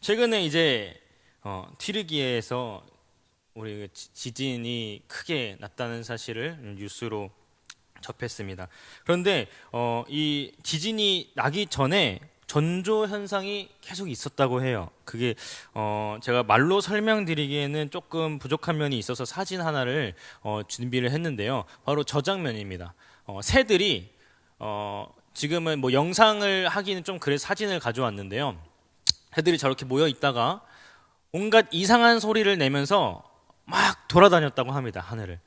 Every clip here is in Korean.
최근에 이제 튀르기예에서 우리 지진이 크게 났다는 사실을 뉴스로 접했습니다. 그런데 이 지진이 나기 전에 전조 현상이 계속 있었다고 해요. 그게 제가 말로 설명드리기에는 조금 부족한 면이 있어서 사진 하나를 준비를 했는데요. 바로 저 장면입니다. 새들이 지금은 뭐 영상을 하기는 좀 그래 사진을 가져왔는데요. 새들이 저렇게 모여 있다가 온갖 이상한 소리를 내면서 막 돌아다녔다고 합니다, 하늘을.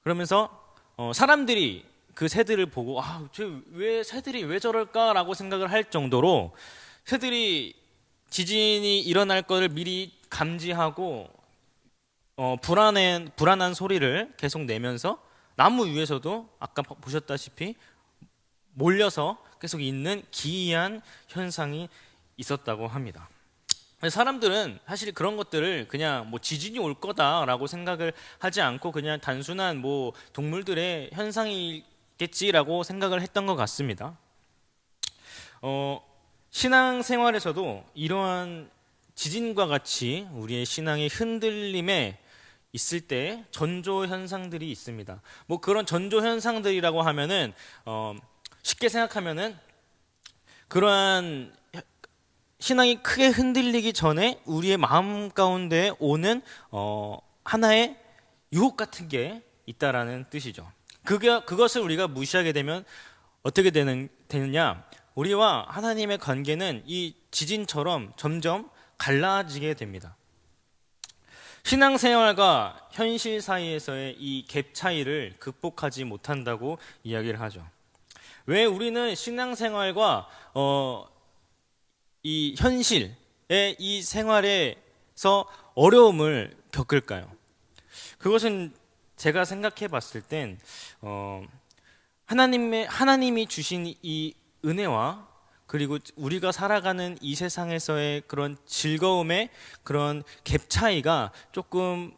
그러면서 사람들이 그 새들을 보고 왜 새들이 왜 저럴까라고 생각을 할 정도로 새들이 지진이 일어날 거를 미리 감지하고 불안한 소리를 계속 내면서 나무 위에서도 아까 보셨다시피 몰려서 계속 있는 기이한 현상이 있었다고 합니다. 사람들은 사실 그런 것들을 그냥 뭐 지진이 올 거다라고 생각을 하지 않고 그냥 단순한 뭐 동물들의 현상이겠지라고 생각을 했던 것 같습니다. 신앙생활에서도 이러한 지진과 같이 우리의 신앙의 흔들림에 있을 때 전조 현상들이 있습니다. 뭐 그런 전조 현상들이라고 하면은 쉽게 생각하면은 그러한 신앙이 크게 흔들리기 전에 우리의 마음 가운데 오는 하나의 유혹 같은 게 있다라는 뜻이죠. 그것을 우리가 무시하게 되면 어떻게 되느냐? 우리와 하나님의 관계는 이 지진처럼 점점 갈라지게 됩니다. 신앙생활과 현실 사이에서의 이 갭 차이를 극복하지 못한다고 이야기를 하죠. 왜 우리는 신앙생활과 이 현실의 이 생활에서 어려움을 겪을까요? 그것은 제가 생각해 봤을 땐 하나님이 주신 이 은혜와 그리고 우리가 살아가는 이 세상에서의 그런 즐거움의 그런 갭 차이가 조금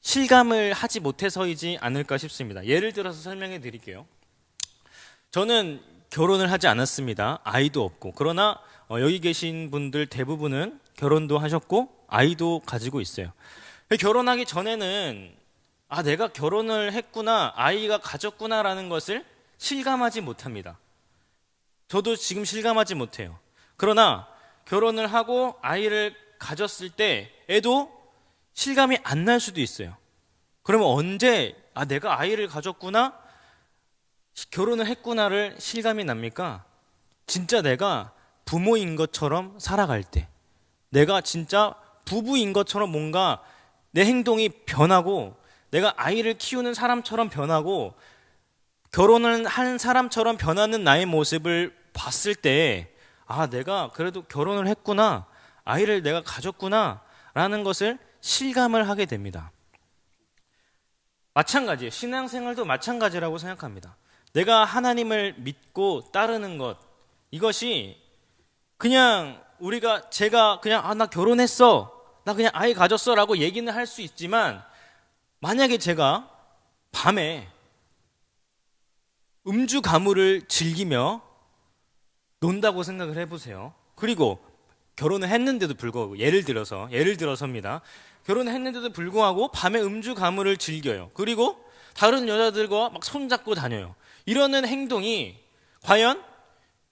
실감을 하지 못해서이지 않을까 싶습니다. 예를 들어서 설명해 드릴게요. 저는 결혼을 하지 않았습니다. 아이도 없고. 그러나 여기 계신 분들 대부분은 결혼도 하셨고 아이도 가지고 있어요. 결혼하기 전에는 내가 결혼을 했구나, 아이가 가졌구나라는 것을 실감하지 못합니다. 저도 지금 실감하지 못해요. 그러나 결혼을 하고 아이를 가졌을 때 애도 실감이 안 날 수도 있어요. 그러면 언제 내가 아이를 가졌구나, 결혼을 했구나를 실감이 납니까? 진짜 내가 부모인 것처럼 살아갈 때, 내가 진짜 부부인 것처럼 뭔가 내 행동이 변하고 내가 아이를 키우는 사람처럼 변하고 결혼을 한 사람처럼 변하는 나의 모습을 봤을 때 내가 그래도 결혼을 했구나, 아이를 내가 가졌구나 라는 것을 실감을 하게 됩니다. 마찬가지예요. 신앙생활도 마찬가지라고 생각합니다. 내가 하나님을 믿고 따르는 것, 이것이 그냥 제가 그냥 나 결혼했어, 나 그냥 아이 가졌어 라고 얘기는 할 수 있지만, 만약에 제가 밤에 음주 가무를 즐기며 논다고 생각을 해보세요. 그리고 결혼을 했는데도 불구하고, 예를 들어서입니다. 결혼을 했는데도 불구하고 밤에 음주 가무를 즐겨요. 그리고 다른 여자들과 막 손잡고 다녀요. 이러는 행동이 과연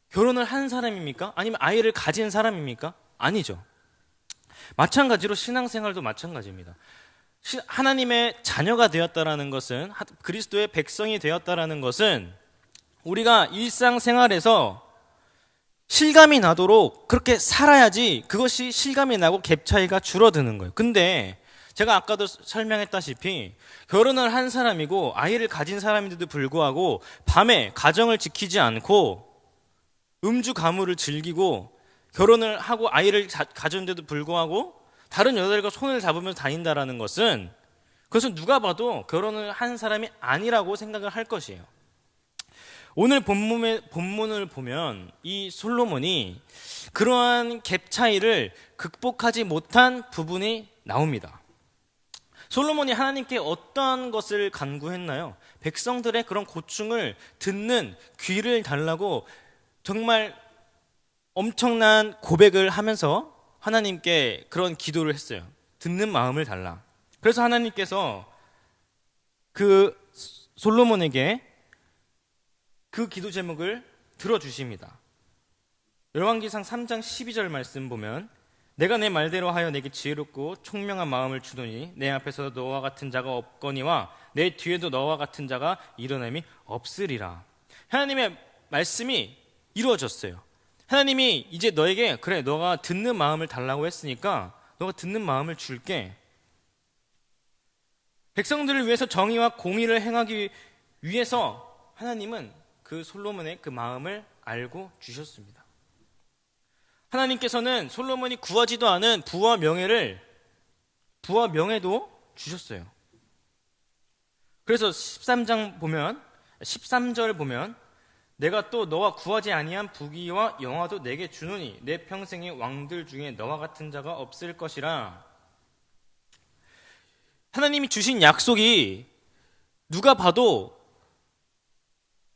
결혼을 한 사람입니까? 아니면 아이를 가진 사람입니까? 아니죠. 마찬가지로 신앙생활도 마찬가지입니다. 하나님의 자녀가 되었다라는 것은, 그리스도의 백성이 되었다라는 것은 우리가 일상생활에서 실감이 나도록 그렇게 살아야지 그것이 실감이 나고 갭 차이가 줄어드는 거예요. 근데 제가 아까도 설명했다시피 결혼을 한 사람이고 아이를 가진 사람인데도 불구하고 밤에 가정을 지키지 않고 음주 가무를 즐기고 결혼을 하고 아이를 가졌는데도 불구하고 다른 여자들과 손을 잡으면서 다닌다라는 것은, 그것은 누가 봐도 결혼을 한 사람이 아니라고 생각을 할 것이에요. 오늘 본문을 보면 이 솔로몬이 그러한 갭 차이를 극복하지 못한 부분이 나옵니다. 솔로몬이 하나님께 어떤 것을 간구했나요? 백성들의 그런 고충을 듣는 귀를 달라고 정말 엄청난 고백을 하면서 하나님께 그런 기도를 했어요. 듣는 마음을 달라. 그래서 하나님께서 그 솔로몬에게 그 기도 제목을 들어주십니다. 열왕기상 3장 12절 말씀 보면 내가 내 말대로 하여 내게 지혜롭고 총명한 마음을 주노니 내 앞에서 너와 같은 자가 없거니와 내 뒤에도 너와 같은 자가 일어남이 없으리라. 하나님의 말씀이 이루어졌어요. 하나님이 이제 너에게 그래 너가 듣는 마음을 달라고 했으니까 너가 듣는 마음을 줄게. 백성들을 위해서 정의와 공의를 행하기 위해서 하나님은 그 솔로몬의 그 마음을 알고 주셨습니다. 하나님께서는 솔로몬이 구하지도 않은 부와 명예도 주셨어요. 그래서 13절 보면 내가 또 너와 구하지 아니한 부귀와 영화도 내게 주노니 내 평생의 왕들 중에 너와 같은 자가 없을 것이라. 하나님이 주신 약속이 누가 봐도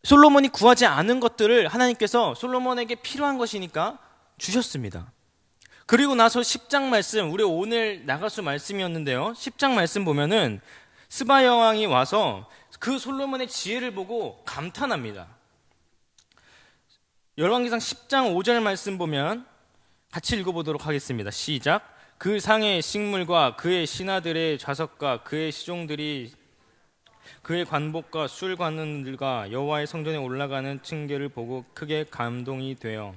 솔로몬이 구하지 않은 것들을 하나님께서 솔로몬에게 필요한 것이니까 주셨습니다. 그리고 나서 10장 말씀, 우리 오늘 나가수 말씀이었는데요. 10장 말씀 보면은 스바 여왕이 와서 그 솔로몬의 지혜를 보고 감탄합니다. 열왕기상 10장 5절 말씀 보면 같이 읽어보도록 하겠습니다. 시작. 그 상의 식물과 그의 신하들의 좌석과 그의 시종들이 그의 관복과 술관원들과 여호와의 성전에 올라가는 층계를 보고 크게 감동이 되어.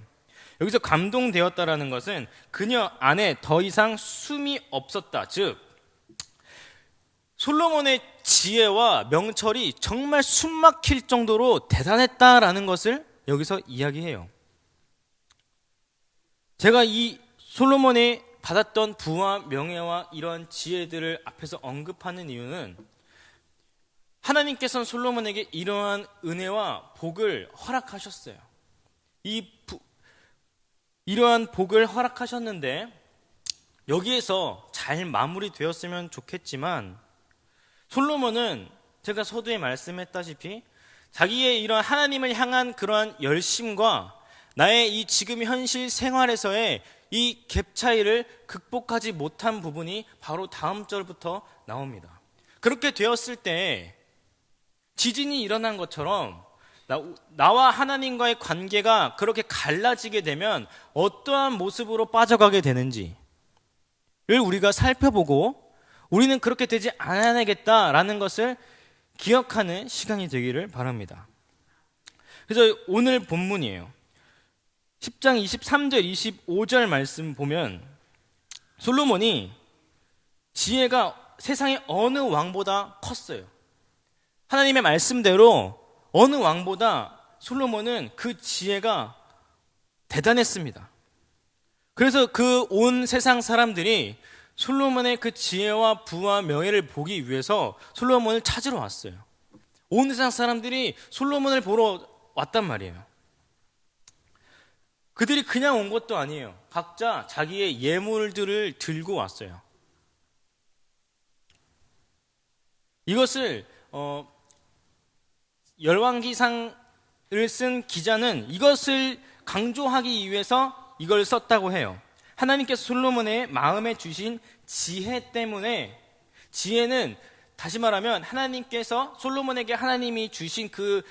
여기서 감동되었다라는 것은 그녀 안에 더 이상 숨이 없었다. 즉 솔로몬의 지혜와 명철이 정말 숨막힐 정도로 대단했다라는 것을 여기서 이야기해요. 제가 이 솔로몬이 받았던 부와 명예와 이러한 지혜들을 앞에서 언급하는 이유는 하나님께서는 솔로몬에게 이러한 은혜와 복을 허락하셨어요. 이러한 복을 허락하셨는데 여기에서 잘 마무리되었으면 좋겠지만 솔로몬은 제가 서두에 말씀했다시피 자기의 이런 하나님을 향한 그러한 열심과 나의 이 지금 현실 생활에서의 이 갭 차이를 극복하지 못한 부분이 바로 다음 절부터 나옵니다. 그렇게 되었을 때 지진이 일어난 것처럼 나와 하나님과의 관계가 그렇게 갈라지게 되면 어떠한 모습으로 빠져가게 되는지를 우리가 살펴보고 우리는 그렇게 되지 않아야겠다라는 것을 기억하는 시간이 되기를 바랍니다. 그래서 오늘 본문이에요. 10장 23절 25절 말씀 보면 솔로몬이 지혜가 세상의 어느 왕보다 컸어요. 하나님의 말씀대로 어느 왕보다 솔로몬은 그 지혜가 대단했습니다. 그래서 그 온 세상 사람들이 솔로몬의 그 지혜와 부와 명예를 보기 위해서 솔로몬을 찾으러 왔어요. 온 세상 사람들이 솔로몬을 보러 왔단 말이에요. 그들이 그냥 온 것도 아니에요. 각자 자기의 예물들을 들고 왔어요. 이것을 열왕기상을 쓴 기자는 이것을 강조하기 위해서 이걸 썼다고 해요. 하나님께서 솔로몬의 마음에 주신 지혜 때문에, 지혜는 다시 말하면 하나님께서 솔로몬에게 하나님이 주신 그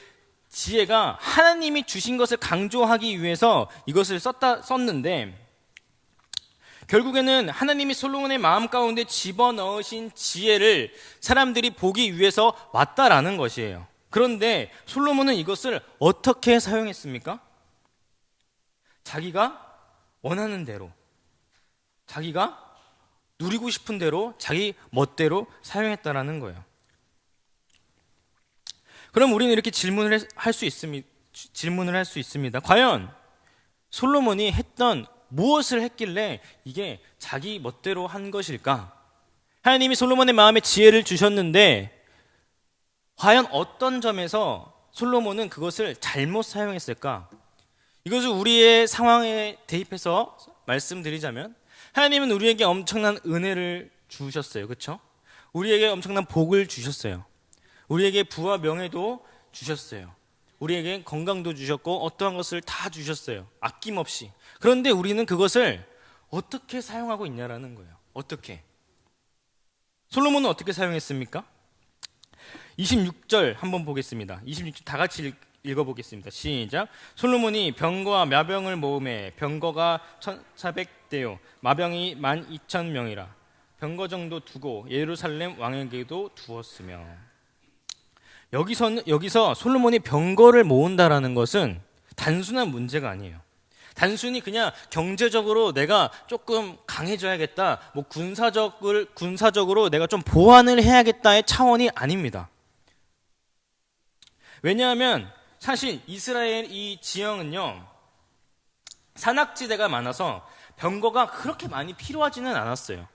지혜가 하나님이 주신 것을 강조하기 위해서 이것을 썼는데 결국에는 하나님이 솔로몬의 마음 가운데 집어넣으신 지혜를 사람들이 보기 위해서 왔다라는 것이에요. 그런데 솔로몬은 이것을 어떻게 사용했습니까? 자기가 원하는 대로, 자기가 누리고 싶은 대로, 자기 멋대로 사용했다라는 거예요. 그럼 우리는 이렇게 질문을 할 수 있습니다. 과연 솔로몬이 했던 무엇을 했길래 이게 자기 멋대로 한 것일까? 하나님이 솔로몬의 마음에 지혜를 주셨는데 과연 어떤 점에서 솔로몬은 그것을 잘못 사용했을까? 이것을 우리의 상황에 대입해서 말씀드리자면 하나님은 우리에게 엄청난 은혜를 주셨어요. 그렇죠? 우리에게 엄청난 복을 주셨어요. 우리에게 부와 명예도 주셨어요. 우리에게 건강도 주셨고 어떠한 것을 다 주셨어요. 아낌없이. 그런데 우리는 그것을 어떻게 사용하고 있냐라는 거예요. 어떻게? 솔로몬은 어떻게 사용했습니까? 26절 한번 보겠습니다. 26절 다 같이 읽어보겠습니다. 시작. 솔로몬이 병거와 마병을 모음해 병거가 1,400대요 마병이 12,000명이라 병거 정도 두고 예루살렘 왕에게도 두었으며. 여기서 솔로몬이 병거를 모은다라는 것은 단순한 문제가 아니에요. 단순히 그냥 경제적으로 내가 조금 강해져야겠다, 뭐 군사적으로 내가 좀 보완을 해야겠다의 차원이 아닙니다. 왜냐하면 사실 이스라엘 이 지형은요, 산악지대가 많아서 병거가 그렇게 많이 필요하지는 않았어요.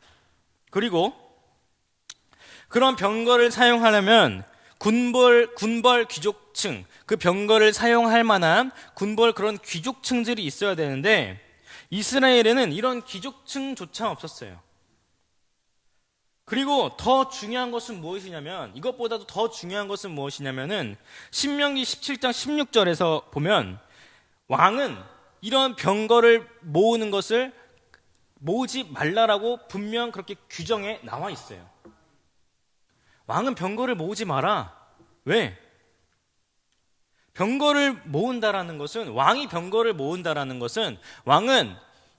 그리고 그런 병거를 사용하려면 군벌 귀족층, 그 병거를 사용할 만한 군벌 그런 귀족층들이 있어야 되는데 이스라엘에는 이런 귀족층조차 없었어요. 그리고 더 중요한 것은 무엇이냐면, 이것보다도 더 중요한 것은 무엇이냐면은 신명기 17장 16절에서 보면 왕은 이런 병거를 모으는 것을 모으지 말라라고 분명 그렇게 규정에 나와 있어요. 왕은 병거를 모으지 마라. 왜? 병거를 모은다라는 것은, 왕이 병거를 모은다라는 것은,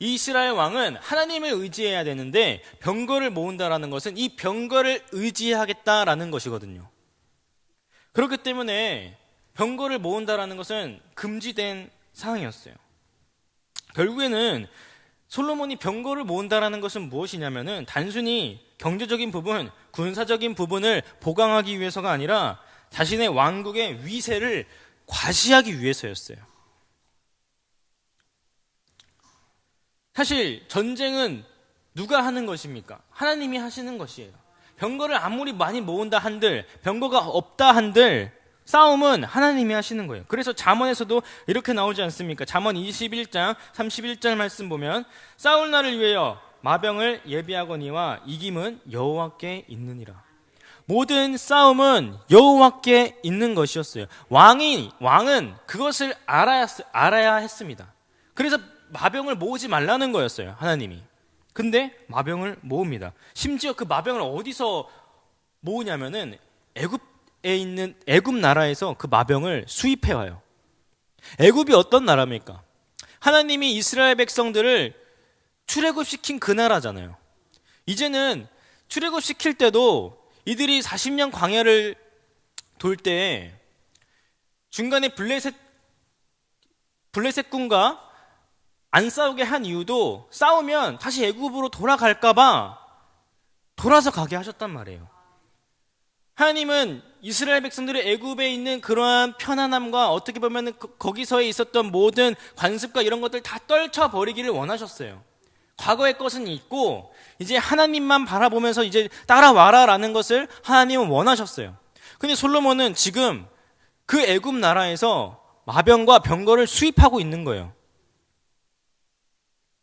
이스라엘 왕은 하나님을 의지해야 되는데 병거를 모은다라는 것은 이 병거를 의지하겠다라는 것이거든요. 그렇기 때문에 병거를 모은다라는 것은 금지된 사항이었어요. 결국에는 솔로몬이 병거를 모은다라는 것은 무엇이냐면은 단순히 경제적인 부분, 군사적인 부분을 보강하기 위해서가 아니라 자신의 왕국의 위세를 과시하기 위해서였어요. 사실 전쟁은 누가 하는 것입니까? 하나님이 하시는 것이에요. 병거를 아무리 많이 모은다 한들, 병거가 없다 한들 싸움은 하나님이 하시는 거예요. 그래서 잠언에서도 이렇게 나오지 않습니까? 잠언 21장 31절 말씀 보면 싸울 날을 위하여 마병을 예비하거니와 이김은 여호와께 있느니라. 모든 싸움은 여호와께 있는 것이었어요. 왕은 그것을 알아야 했습니다. 그래서 마병을 모으지 말라는 거였어요, 하나님이. 근데 마병을 모읍니다. 심지어 그 마병을 어디서 모으냐면은 애굽에 있는 애굽 나라에서 그 마병을 수입해 와요. 애굽이 어떤 나라입니까? 하나님이 이스라엘 백성들을 출애굽시킨 그 나라잖아요. 이제는 출애굽시킬 때도 이들이 40년 광야를 돌 때 중간에 블레셋 군과 안 싸우게 한 이유도 싸우면 다시 애굽으로 돌아갈까봐 돌아서 가게 하셨단 말이에요. 하나님은 이스라엘 백성들의 애굽에 있는 그러한 편안함과 어떻게 보면 거기서에 있었던 모든 관습과 이런 것들 다 떨쳐버리기를 원하셨어요. 과거의 것은 있고 이제 하나님만 바라보면서 이제 따라와라라는 것을 하나님은 원하셨어요. 근데 솔로몬은 지금 그 애굽 나라에서 마병과 병거를 수입하고 있는 거예요.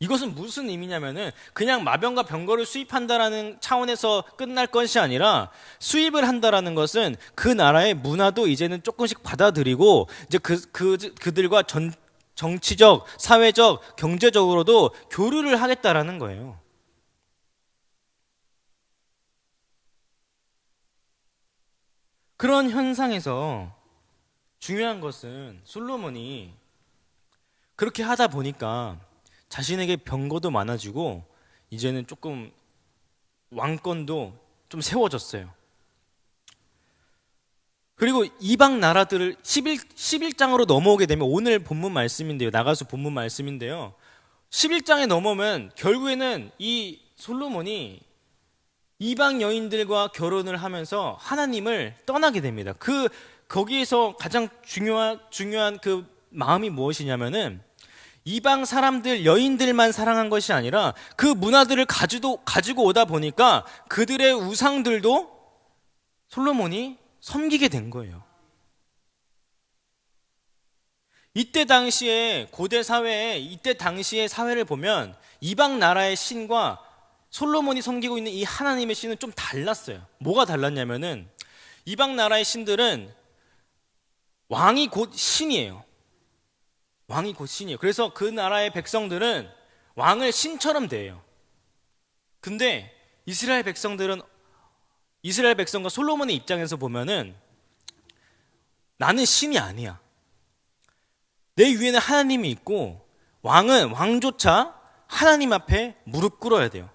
이것은 무슨 의미냐면은 그냥 마병과 병거를 수입한다라는 차원에서 끝날 것이 아니라, 수입을 한다라는 것은 그 나라의 문화도 이제는 조금씩 받아들이고 이제 그들과 정치적, 사회적, 경제적으로도 교류를 하겠다라는 거예요. 그런 현상에서 중요한 것은 솔로몬이 그렇게 하다 보니까 자신에게 병거도 많아지고 이제는 조금 왕권도 좀 세워졌어요. 그리고 이방 나라들을 11장으로 넘어오게 되면, 오늘 본문 말씀인데요, 나가서 본문 말씀인데요, 11장에 넘어오면 결국에는 이 솔로몬이 이방 여인들과 결혼을 하면서 하나님을 떠나게 됩니다. 거기에서 가장 중요한 그 마음이 무엇이냐면은 이방 사람들, 여인들만 사랑한 것이 아니라 그 문화들을 가지고 오다 보니까 그들의 우상들도 솔로몬이 섬기게 된 거예요. 이때 당시에 고대 사회에, 이때 당시의 사회를 보면 이방 나라의 신과 솔로몬이 섬기고 있는 이 하나님의 신은 좀 달랐어요. 뭐가 달랐냐면은 이방 나라의 신들은 왕이 곧 신이에요. 왕이 곧 신이에요. 그래서 그 나라의 백성들은 왕을 신처럼 대해요. 근데 이스라엘 백성과 솔로몬의 입장에서 보면은 나는 신이 아니야. 내 위에는 하나님이 있고 왕조차 하나님 앞에 무릎 꿇어야 돼요.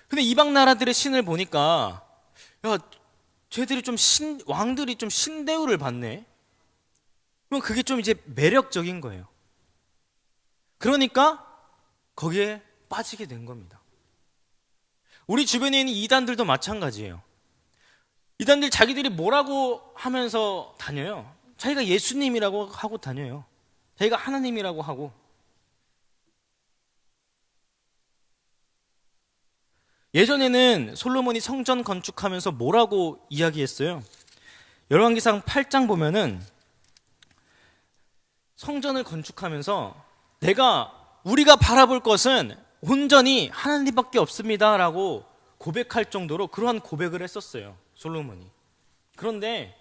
근데 이방 나라들의 신을 보니까 야, 쟤들이 왕들이 좀 신대우를 받네. 그럼 그게 좀 이제 매력적인 거예요. 그러니까 거기에 빠지게 된 겁니다. 우리 주변에 있는 이단들도 마찬가지예요. 이단들 자기들이 뭐라고 하면서 다녀요? 자기가 예수님이라고 하고 다녀요. 자기가 하나님이라고 하고. 예전에는 솔로몬이 성전 건축하면서 뭐라고 이야기했어요? 열왕기상 8장 보면은 성전을 건축하면서 우리가 바라볼 것은 온전히 하나님밖에 없습니다라고 고백할 정도로 그러한 고백을 했었어요, 솔로몬이. 그런데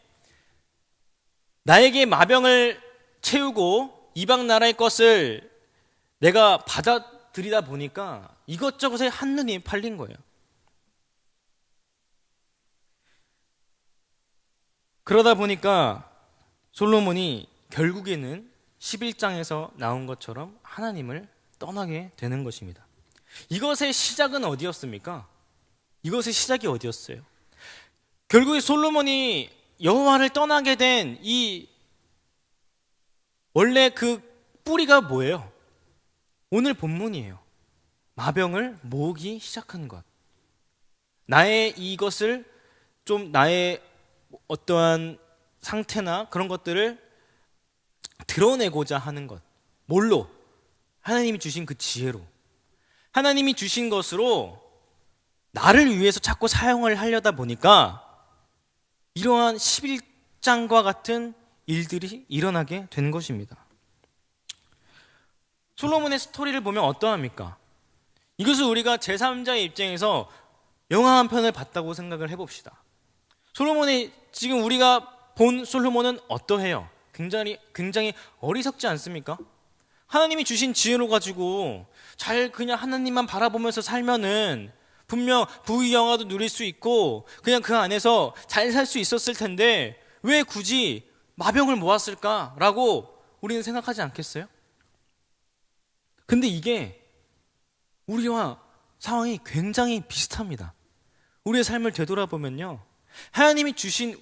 나에게 마병을 채우고 이방 나라의 것을 내가 받아들이다 보니까 이것저것에 한눈이 팔린 거예요. 그러다 보니까 솔로몬이 결국에는 11장에서 나온 것처럼 하나님을 떠나게 되는 것입니다. 이것의 시작은 어디였습니까? 이것의 시작이 어디였어요? 결국에 솔로몬이 여호와를 떠나게 된 원래 그 뿌리가 뭐예요? 오늘 본문이에요. 마병을 모으기 시작한 것. 나의 어떠한 상태나 그런 것들을 드러내고자 하는 것. 뭘로? 하나님이 주신 그 지혜로. 하나님이 주신 것으로 나를 위해서 자꾸 사용을 하려다 보니까 이러한 11장과 같은 일들이 일어나게 된 것입니다. 솔로몬의 스토리를 보면 어떠합니까? 이것을 우리가 제3자의 입장에서 영화 한 편을 봤다고 생각을 해봅시다. 지금 우리가 본 솔로몬은 어떠해요? 굉장히 어리석지 않습니까? 하나님이 주신 지혜로 가지고 그냥 하나님만 바라보면서 살면은 분명 부귀영화도 누릴 수 있고 그냥 그 안에서 잘 살 수 있었을 텐데 왜 굳이 마병을 모았을까라고 우리는 생각하지 않겠어요? 근데 이게 우리와 상황이 굉장히 비슷합니다. 우리의 삶을 되돌아보면요, 하나님이 주신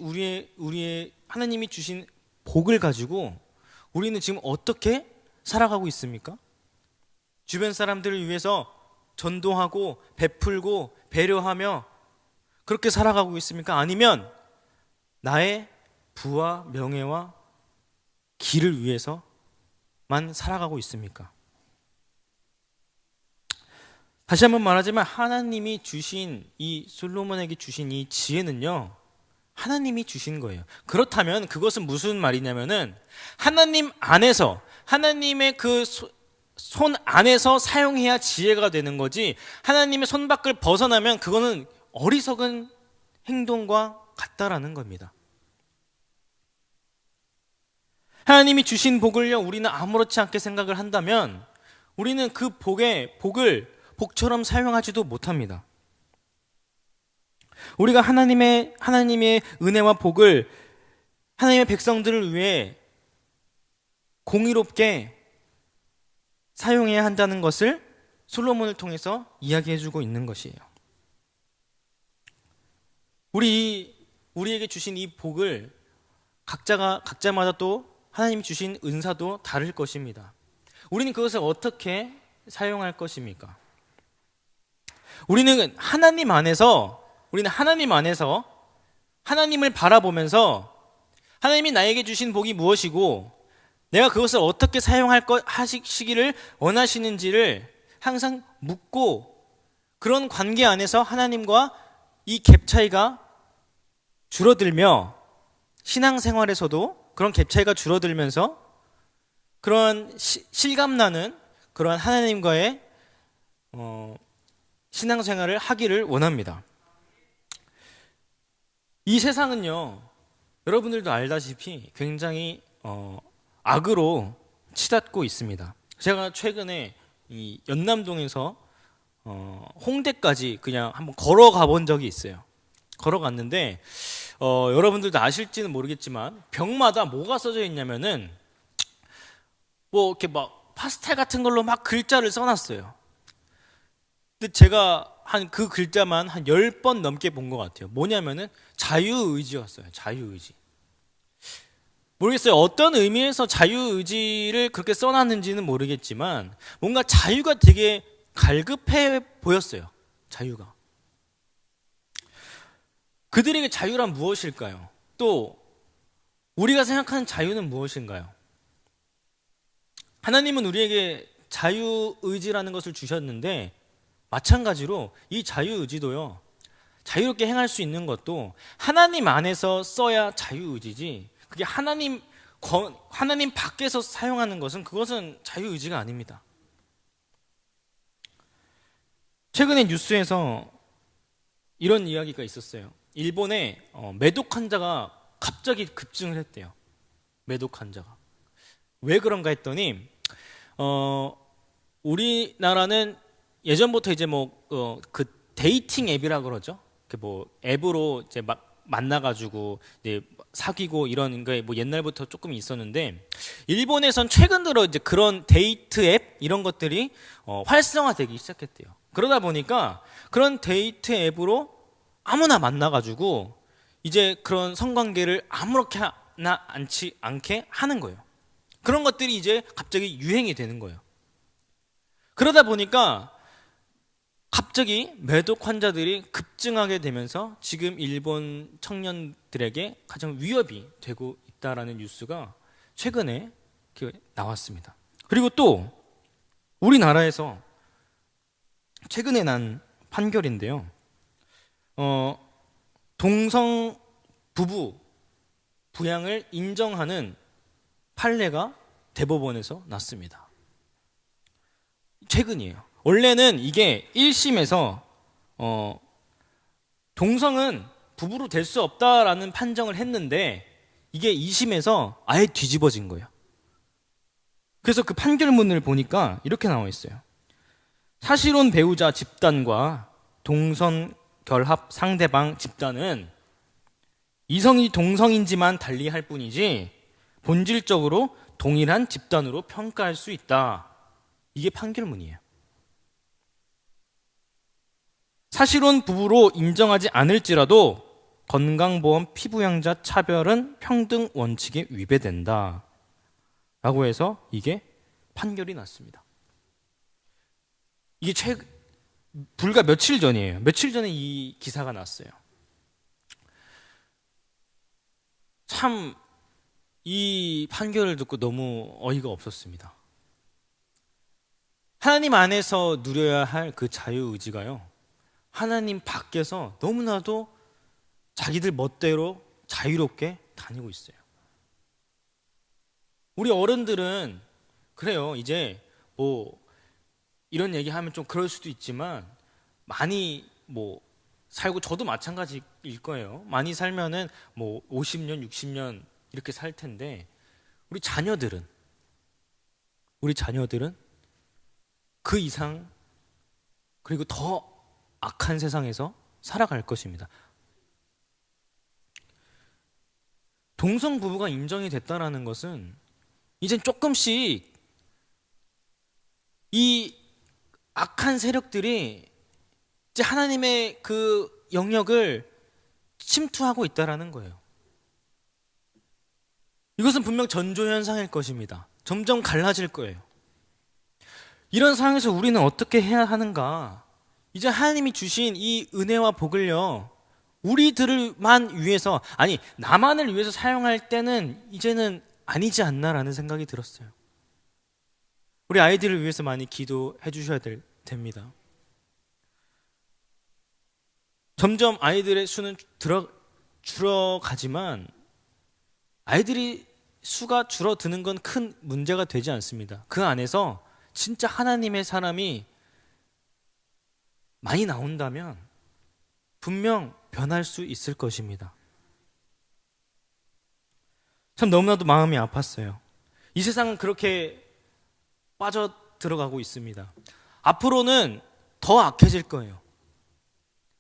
하나님이 주신 복을 가지고 우리는 지금 어떻게 살아가고 있습니까? 주변 사람들을 위해서 전도하고 베풀고 배려하며 그렇게 살아가고 있습니까? 아니면 나의 부와 명예와 길을 위해서만 살아가고 있습니까? 다시 한번 말하지만 하나님이 주신 솔로몬에게 주신 이 지혜는요, 하나님이 주신 거예요. 그렇다면 그것은 무슨 말이냐면은 하나님 안에서, 하나님의 그 손 안에서 사용해야 지혜가 되는 거지, 하나님의 손 밖을 벗어나면 그거는 어리석은 행동과 같다라는 겁니다. 하나님이 주신 복을요, 우리는 아무렇지 않게 생각을 한다면 우리는 그 복을 복처럼 사용하지도 못합니다. 우리가 하나님의 은혜와 복을 하나님의 백성들을 위해 공의롭게 사용해야 한다는 것을 솔로몬을 통해서 이야기해주고 있는 것이에요. 우리에게 주신 이 복을 각자마다 또 하나님이 주신 은사도 다를 것입니다. 우리는 그것을 어떻게 사용할 것입니까? 우리는 하나님 안에서 하나님을 바라보면서 하나님이 나에게 주신 복이 무엇이고 내가 그것을 어떻게 하시기를 원하시는지를 항상 묻고, 그런 관계 안에서 하나님과 이 갭 차이가 줄어들며 신앙생활에서도 그런 갭 차이가 줄어들면서 그런 실감나는 그런 하나님과의 신앙생활을 하기를 원합니다. 이 세상은요, 여러분들도 알다시피 굉장히 악으로 치닫고 있습니다. 제가 최근에 이 연남동에서 홍대까지 그냥 한번 걸어가 본 적이 있어요. 걸어갔는데 여러분들도 아실지는 모르겠지만 벽마다 뭐가 써져 있냐면은 뭐 이렇게 막 파스텔 같은 걸로 막 글자를 써놨어요. 근데 제가 한 그 글자만 한 10번 넘게 본 것 같아요. 뭐냐면은 자유의지였어요. 자유의지. 모르겠어요. 어떤 의미에서 자유의지를 그렇게 써놨는지는 모르겠지만 뭔가 자유가 되게 갈급해 보였어요. 자유가. 그들에게 자유란 무엇일까요? 또 우리가 생각하는 자유는 무엇인가요? 하나님은 우리에게 자유의지라는 것을 주셨는데 마찬가지로 이 자유의지도요. 자유롭게 행할 수 있는 것도 하나님 안에서 써야 자유의지지 그게 하나님 밖에서 사용하는 것은 그것은 자유의지가 아닙니다. 최근에 뉴스에서 이런 이야기가 있었어요. 일본에 매독 환자가 갑자기 급증을 했대요. 매독 환자가. 왜 그런가 했더니 우리나라는 예전부터 이제 그 데이팅 앱이라 그러죠. 그 뭐 앱으로 이제 막 만나가지고 이제 사귀고 이런 게 뭐 옛날부터 조금 있었는데 일본에선 최근 들어 이제 그런 데이트 앱 이런 것들이 활성화되기 시작했대요. 그러다 보니까 그런 데이트 앱으로 아무나 만나가지고 이제 그런 성관계를 아무렇게나 않게 하는 거예요. 그런 것들이 이제 갑자기 유행이 되는 거예요. 그러다 보니까 갑자기 매독 환자들이 급증하게 되면서 지금 일본 청년들에게 가장 위협이 되고 있다라는 뉴스가 최근에 나왔습니다. 그리고 또 우리나라에서 최근에 난 판결인데요. 동성 부부 부양을 인정하는 판례가 대법원에서 났습니다. 최근이에요. 원래는 이게 1심에서 동성은 부부로 될 수 없다라는 판정을 했는데 이게 2심에서 아예 뒤집어진 거예요. 그래서 그 판결문을 보니까 이렇게 나와 있어요. 사실혼 배우자 집단과 동성 결합 상대방 집단은 이성이 동성인지만 달리할 뿐이지 본질적으로 동일한 집단으로 평가할 수 있다. 이게 판결문이에요. 사실혼 부부로 인정하지 않을지라도 건강보험 피부양자 차별은 평등 원칙에 위배된다. 라고 해서 이게 판결이 났습니다. 이게 불과 며칠 전이에요. 며칠 전에 이 기사가 났어요. 참 이 판결을 듣고 너무 어이가 없었습니다. 하나님 안에서 누려야 할 그 자유의지가요. 하나님 밖에서 너무나도 자기들 멋대로 자유롭게 다니고 있어요. 우리 어른들은 그래요. 이제 뭐 이런 얘기하면 좀 그럴 수도 있지만 많이 뭐 살고 저도 마찬가지일 거예요. 많이 살면은 뭐 50년, 60년 이렇게 살 텐데 우리 자녀들은 그 이상 그리고 더 악한 세상에서 살아갈 것입니다. 동성 부부가 인정이 됐다라는 것은 이젠 조금씩 이 악한 세력들이 이제 하나님의 그 영역을 침투하고 있다라는 거예요. 이것은 분명 전조현상일 것입니다. 점점 갈라질 거예요. 이런 상황에서 우리는 어떻게 해야 하는가? 이제 하나님이 주신 이 은혜와 복을요, 우리들만 위해서, 아니, 나만을 위해서 사용할 때는 이제는 아니지 않나라는 생각이 들었어요. 우리 아이들을 위해서 많이 기도해 주셔야 됩니다. 점점 아이들의 수는 줄어가지만 아이들이 수가 줄어드는 건 큰 문제가 되지 않습니다. 그 안에서 진짜 하나님의 사람이 많이 나온다면 분명 변할 수 있을 것입니다. 참 너무나도 마음이 아팠어요. 이 세상은 그렇게 들어가고 있습니다. 앞으로는 더 악해질 거예요.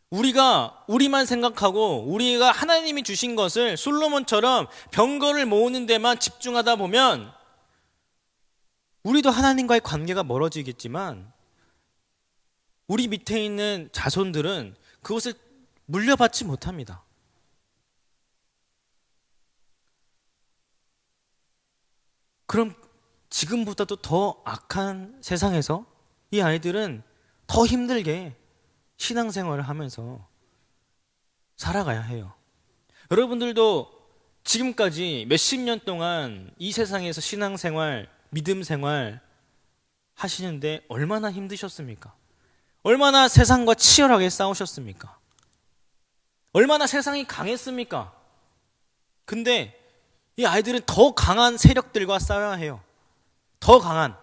우리가 우리만 생각하고 우리가 하나님이 주신 것을 솔로몬처럼 병거를 모으는 데만 집중하다 보면 우리도 하나님과의 관계가 멀어지겠지만 우리 밑에 있는 자손들은 그것을 물려받지 못합니다. 그럼 지금보다도 더 악한 세상에서 이 아이들은 더 힘들게 신앙생활을 하면서 살아가야 해요. 여러분들도 지금까지 몇십 년 동안 이 세상에서 신앙생활, 믿음생활 하시는데 얼마나 힘드셨습니까? 얼마나 세상과 치열하게 싸우셨습니까? 얼마나 세상이 강했습니까? 근데 이 아이들은 더 강한 세력들과 싸워야 해요. 더 강한.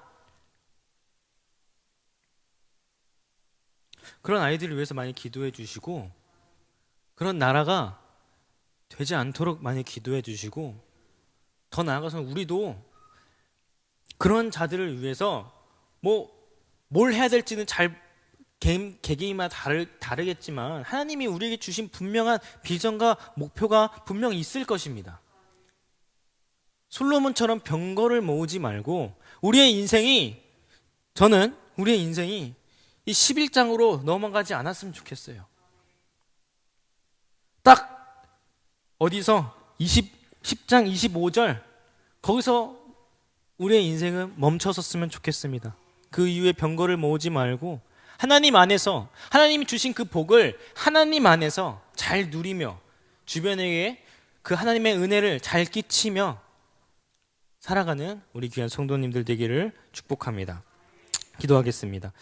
그런 아이들을 위해서 많이 기도해 주시고 그런 나라가 되지 않도록 많이 기도해 주시고 더 나아가서는 우리도 그런 자들을 위해서 뭘 해야 될지는 잘 개개인마다 다르겠지만 하나님이 우리에게 주신 분명한 비전과 목표가 분명히 있을 것입니다. 솔로몬처럼 병거를 모으지 말고 저는 우리의 인생이 이 11장으로 넘어가지 않았으면 좋겠어요. 딱 어디서 10장 25절 거기서 우리의 인생은 멈춰섰으면 좋겠습니다. 그 이후에 병거를 모으지 말고 하나님 안에서 하나님이 주신 그 복을 하나님 안에서 잘 누리며 주변에게 그 하나님의 은혜를 잘 끼치며 살아가는 우리 귀한 성도님들 되기를 축복합니다. 기도하겠습니다.